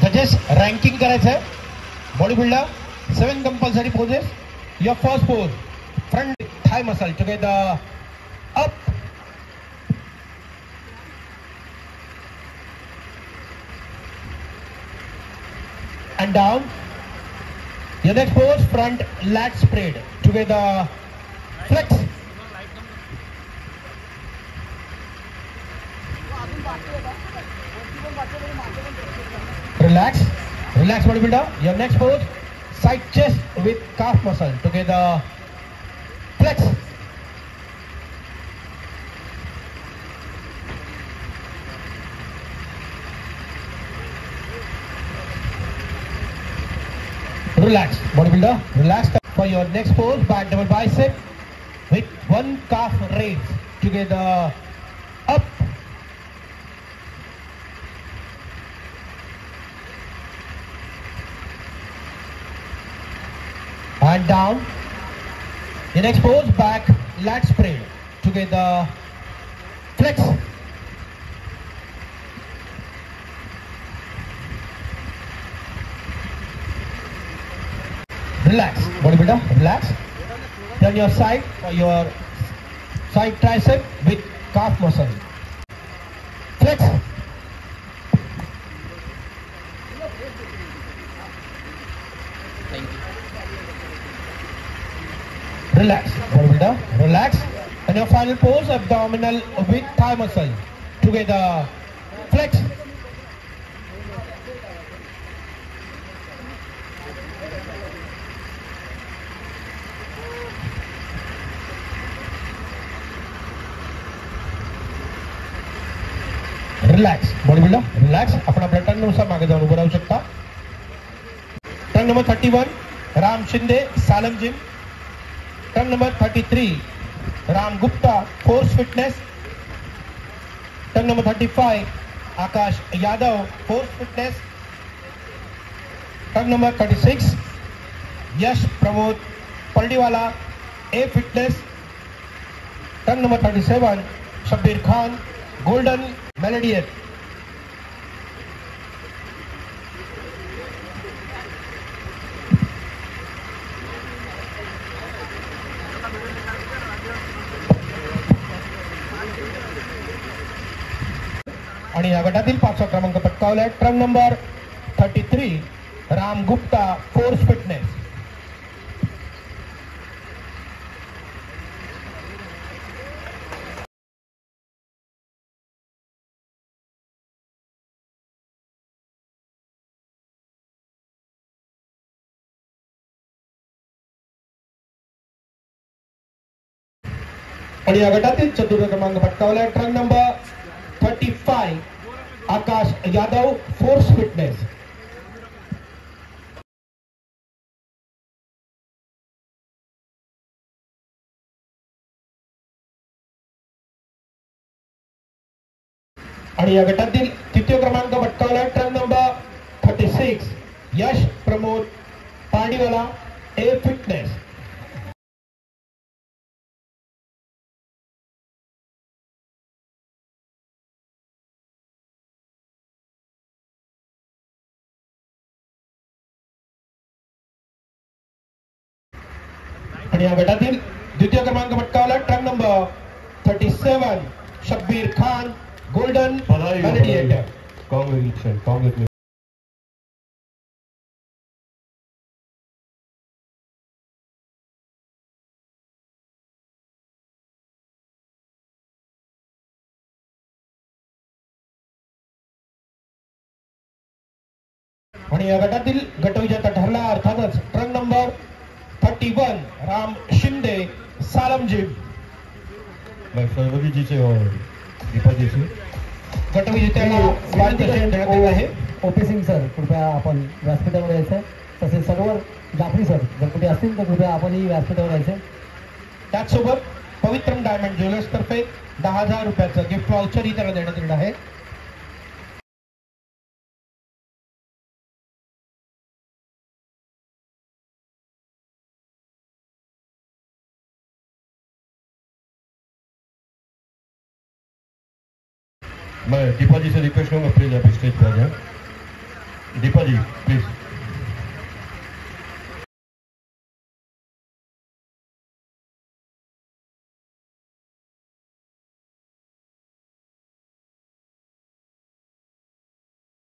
जजेस रँकिंग करायचं आहे. Body builder 7 compulsory poses. Your first pose front thigh muscle together up and down. Your next pose front lat spread together flex. Relax, relax bodybuilder. Your next pose side chest with calf muscle together flex. Relax, bodybuilder. Relax. For your next pose, back double bicep with one calf raise together up. And down. The next pose, back lat spread together flex. Relax, bodybuilder, relax. Turn your side for your side tricep with calf muscle. Flex. Relax, bodybuilder, relax. And your final pose, abdominal with thigh muscle. Together, flex. Relax bodybuilder relax. आपण आपल्या turn नुसार मागे जाऊन उभं राहू शकता. Turn number 31 Ram Shinde Salam gym. Turn number 33 Ram Gupta force fitness. Turn number 35 Akash Yadav force fitness. Turn number 36 Yash Pramod Paldiwala A fitness. Turn number 37 Shabbir Khan golden मेलेडियन. आणि या गटातील 5वा क्रमांक पटकावलाय turn number 33 Ram Gupta force fitness. आणि या गटातील 4 क्रमांक पटकावलाय turn number 35 Akash Yadav force fitness. आणि या गटातील 3य क्रमांक पटकावलाय turn number 36 Yash Pramod Pandiwala A fitness. आणि या गटातील 2य क्रमांक पटकावला turn number 37 Shabbir Khan golden gladiator. Congratulation. आणि या गटातील गटविजेता ठरला अर्थातच turn number 31 Ram Shinde Salam gym. गटविजेत्याला आहे ओपी सिंग सर, कृपया आपण व्यासपीठावर यायचं. तसेच सर्व जाफरी सर जर कुठे असतील तर कृपया आपणही व्यासपीठावर यायचं. त्याचसोबत पवित्रम डायमंड ज्वेलर्स तर्फे 10,000 रुपयाचं गिफ्ट वाउचरही त्याला देण्यात येणार आहे. मैं दीपा जी से रिक्वेस्ट करूँगा प्लीज आप स्टेज पर आ जाए. दीपाजी प्लीज.